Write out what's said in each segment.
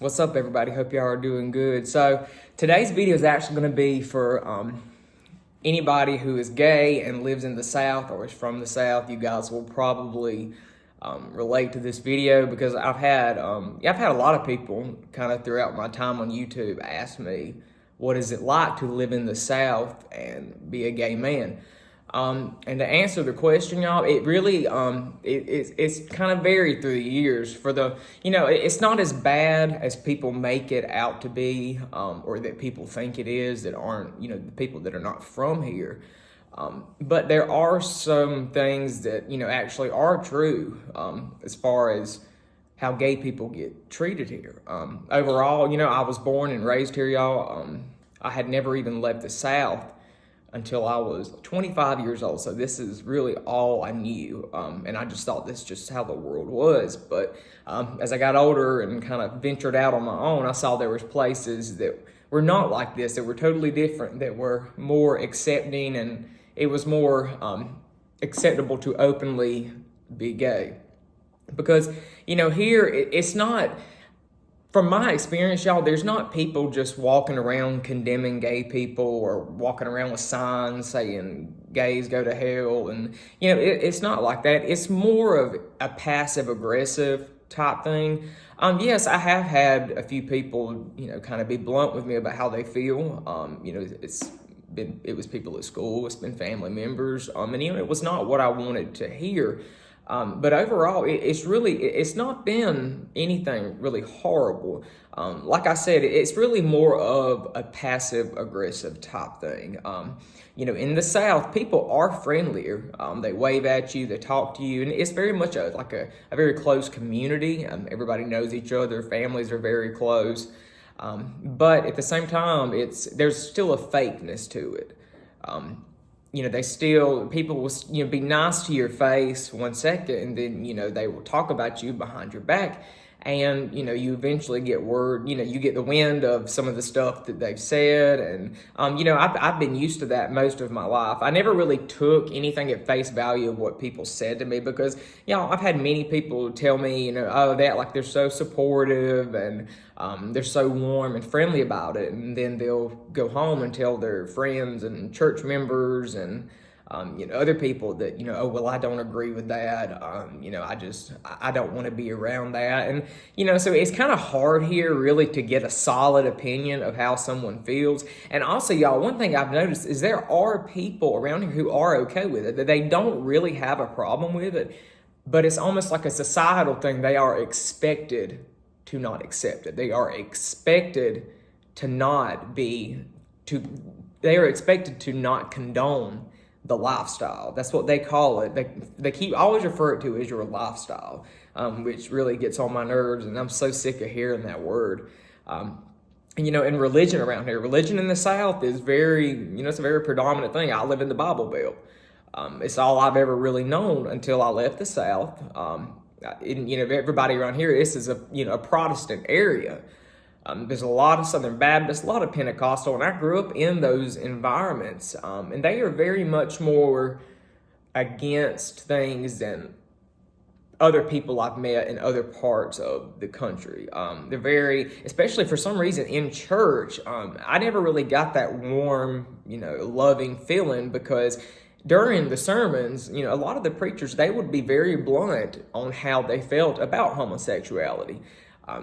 What's up, everybody? Hope y'all are doing good. So today's video is actually going to be for anybody who is gay and lives in the South or is from the South. You guys will probably relate to this video because I've had a lot of people kind of throughout my time on YouTube ask me, what is it like to live in the South and be a gay man? And to answer the question, y'all, it really it's kind of varied through the years. It's not as bad as people make it out to be, or that people think it is that aren't, the people that are not from here. But there are some things that, actually are true, as far as how gay people get treated here. Overall, I was born and raised here, y'all. I had never even left the South until I was 25 years old. So this is really all I knew. And I just thought this is just how the world was. But as I got older and kind of ventured out on my own, I saw there was places that were not like this, that were totally different, that were more accepting, and it was more acceptable to openly be gay. Because, here it's not, from my experience, y'all, there's not people just walking around condemning gay people or walking around with signs saying gays go to hell. And, it's not like that. It's more of a passive aggressive type thing. Yes, I have had a few people, kind of be blunt with me about how they feel. It was people at school, it's been family members. And, it was not what I wanted to hear. But overall, it's not been anything really horrible. Like I said, it's really more of a passive aggressive type thing. In the South, people are friendlier. They wave at you, they talk to you, and it's very much a very close community. Everybody knows each other, families are very close. But at the same time, there's still a fakeness to it. People will, be nice to your face 1 second, and then, they will talk about you behind your back. And, you eventually get word, you get the wind of some of the stuff that they've said. And, I've been used to that most of my life. I never really took anything at face value of what people said to me because, I've had many people tell me, they're so supportive and they're so warm and friendly about it. And then they'll go home and tell their friends and church members and other people that, I don't agree with that. I don't want to be around that. And, so it's kind of hard here really to get a solid opinion of how someone feels. And also, y'all, one thing I've noticed is there are people around here who are okay with it, that they don't really have a problem with it, but it's almost like a societal thing. They are expected to not accept it. They are expected to they are expected to not condone the lifestyle. That's what they call it. They always refer it to as your lifestyle, which really gets on my nerves, and I'm so sick of hearing that word. And religion around here, religion in the South is very, it's a very predominant thing. I live in the Bible Belt. It's all I've ever really known until I left the South. Everybody around here, this is a Protestant area. There's a lot of Southern Baptists, a lot of Pentecostal, and I grew up in those environments. And they are very much more against things than other people I've met in other parts of the country. They're very, especially for some reason in church, I never really got that warm, loving feeling because during the sermons, a lot of the preachers, they would be very blunt on how they felt about homosexuality.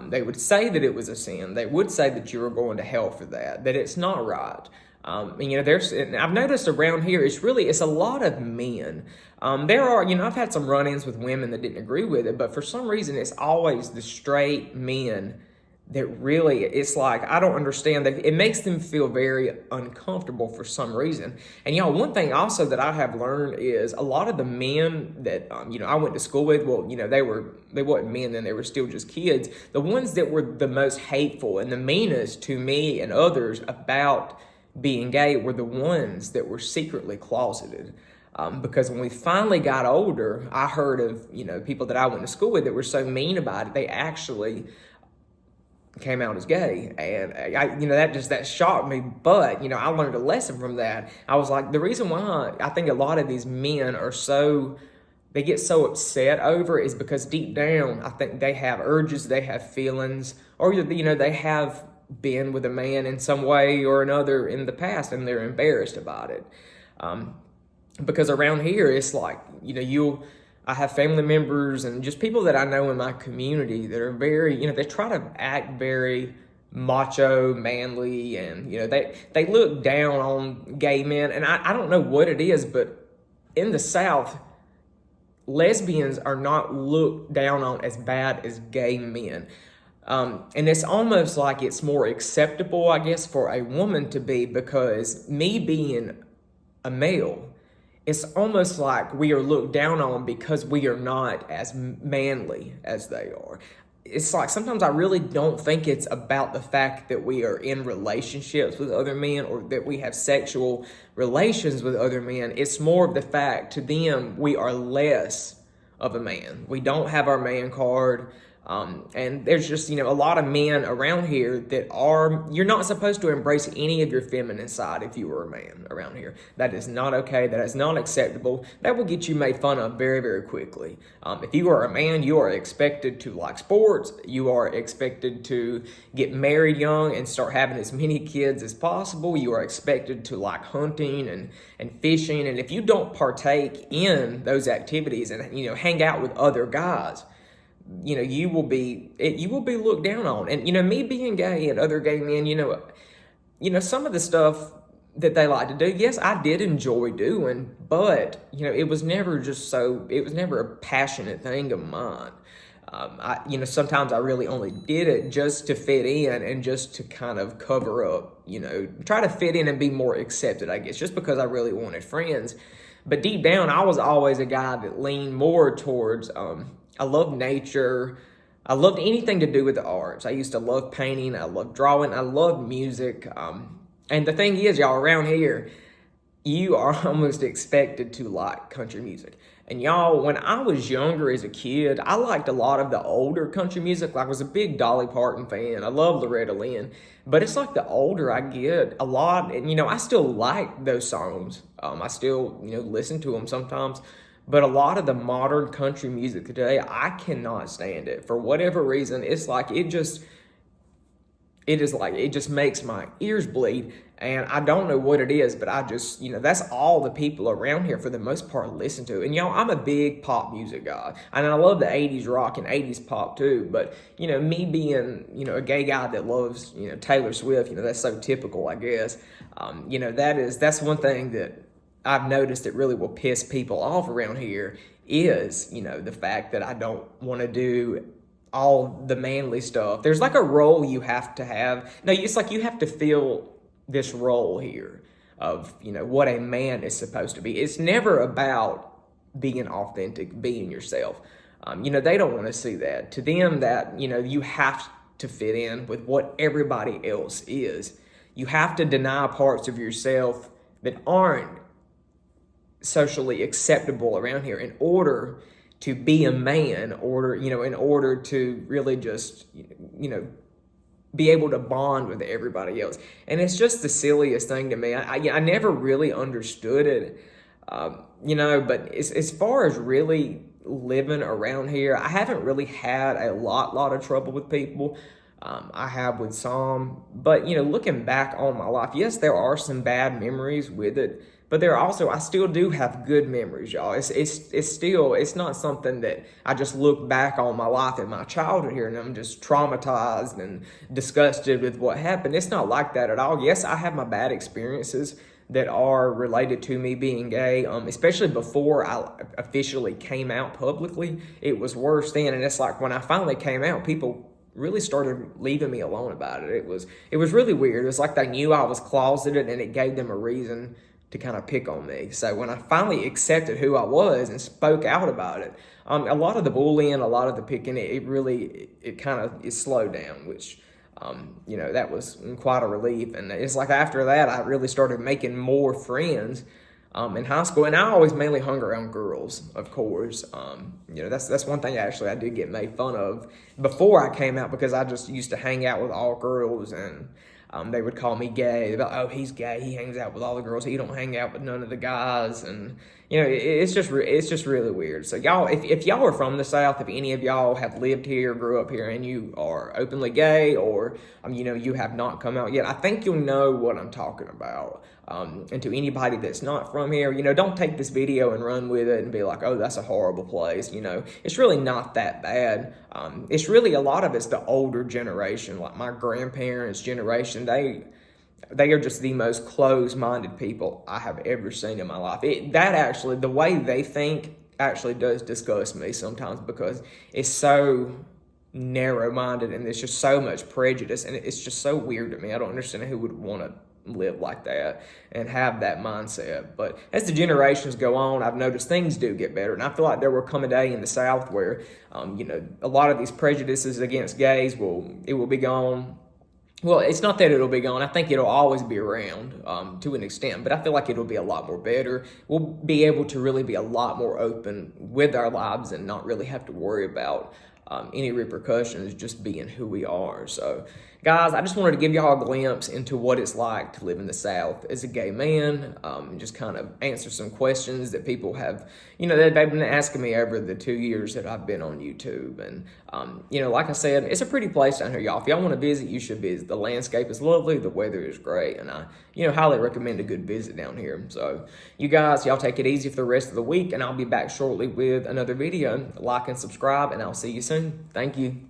They would say that it was a sin. They would say that you were going to hell for that it's not right. And I've noticed around here, it's a lot of men. There are, I've had some run-ins with women that didn't agree with it, but for some reason, it's always the straight men that really, it's like, I don't understand that. It makes them feel very uncomfortable for some reason. And, one thing also that I have learned is a lot of the men that, I went to school with, well, they wasn't men then, they were still just kids. The ones that were the most hateful and the meanest to me and others about being gay were the ones that were secretly closeted. Because when we finally got older, I heard of, people that I went to school with that were so mean about it, they actually came out as gay, and that shocked me. But I learned a lesson from that. I was like, the reason why I think a lot of these men are so they get so upset over is because deep down, I think they have urges, they have feelings, or, they have been with a man in some way or another in the past and they're embarrassed about it. Because around here, it's like, I have family members and just people that I know in my community that are very, they try to act very macho, manly, and, they look down on gay men. And I don't know what it is, but in the South, lesbians are not looked down on as bad as gay men. And it's almost like it's more acceptable, I guess, for a woman to be, because me being a male, it's almost like we are looked down on because we are not as manly as they are. It's like sometimes I really don't think it's about the fact that we are in relationships with other men or that we have sexual relations with other men. It's more of the fact to them we are less of a man. We don't have our man card. And there's just, a lot of men around here that you're not supposed to embrace any of your feminine side if you were a man around here. That is not okay. That is not acceptable. That will get you made fun of very, very quickly. If you are a man, you are expected to like sports. You are expected to get married young and start having as many kids as possible. You are expected to like hunting and fishing. And if you don't partake in those activities and, hang out with other guys, you will be looked down on. And, me being gay and other gay men, some of the stuff that they like to do, yes, I did enjoy doing, but, it was never a passionate thing of mine. Sometimes I really only did it just to fit in and just to kind of cover up, try to fit in and be more accepted, I guess, just because I really wanted friends. But deep down, I was always a guy that leaned more towards, I love nature. I loved anything to do with the arts. I used to love painting. I love drawing. I love music. And the thing is, y'all, around here, you are almost expected to like country music. And y'all, when I was younger as a kid, I liked a lot of the older country music. Like I was a big Dolly Parton fan. I love Loretta Lynn. But it's like the older I get, a lot, and I still like those songs. I still, listen to them sometimes. But a lot of the modern country music today, I cannot stand it. For whatever reason, it's like it just makes my ears bleed. And I don't know what it is, but I just, that's all the people around here for the most part listen to. And y'all, I'm a big pop music guy. And I love the 80s rock and 80s pop too. But, me being, a gay guy that loves, Taylor Swift, that's so typical, I guess. That's one thing that I've noticed that really will piss people off around here is, the fact that I don't want to do all the manly stuff. There's like a role you have to have. No, it's like you have to feel this role here of, what a man is supposed to be. It's never about being authentic, being yourself. They don't want to see that. To them, that, you have to fit in with what everybody else is. You have to deny parts of yourself that aren't socially acceptable around here in order to be a man, in order to really just, be able to bond with everybody else. And it's just the silliest thing to me. I never really understood it, but as far as really living around here, I haven't really had a lot of trouble with people. I have with some, but looking back on my life, yes, there are some bad memories with it, but I still do have good memories, y'all. It's not something that I just look back on my life and my childhood here and I'm just traumatized and disgusted with what happened. It's not like that at all. Yes, I have my bad experiences that are related to me being gay, especially before I officially came out publicly. It was worse then, and it's like when I finally came out, people really started leaving me alone about it. It was really weird. It was like they knew I was closeted and it gave them a reason to kind of pick on me. So when I finally accepted who I was and spoke out about it, a lot of the bullying, a lot of the picking, it slowed down, which, that was quite a relief. And it's like after that, I really started making more friends in high school. And I always mainly hung around girls, of course. That's one thing actually I did get made fun of before I came out, because I just used to hang out with all girls, and they would call me gay. They'd be like, oh, he's gay. He hangs out with all the girls. He don't hang out with none of the guys. And, you know, it's just really weird. So y'all, if y'all are from the South, if any of y'all have lived here, grew up here, and you are openly gay, or you know, you have not come out yet, I think you'll know what I'm talking about. And to anybody that's not from here, you know, don't take this video and run with it and be like, oh, that's a horrible place. You know, it's really not that bad. It's really, a lot of it's the older generation, like my grandparents' generation. They are just the most closed-minded people I have ever seen in my life. The way they think actually does disgust me sometimes, because it's so narrow-minded and there's just so much prejudice, and it's just so weird to me. I don't understand who would want to live like that and have that mindset. But as the generations go on, I've noticed things do get better, and I feel like there will come a day in the South where you know, a lot of these prejudices against gays will be gone. Well, it's not that it'll be gone. I think it'll always be around to an extent, but I feel like it'll be a lot more better. We'll be able to really be a lot more open with our lives and not really have to worry about any repercussions, just being who we are. So, guys, I just wanted to give y'all a glimpse into what it's like to live in the South as a gay man, and just kind of answer some questions that people have, you know, they've been asking me over the 2 years that I've been on YouTube. And, you know, like I said, it's a pretty place down here, y'all. If y'all want to visit, you should visit. The landscape is lovely. The weather is great. And I, you know, highly recommend a good visit down here. So, you guys, y'all take it easy for the rest of the week, and I'll be back shortly with another video. Like and subscribe, and I'll see you soon. Thank you.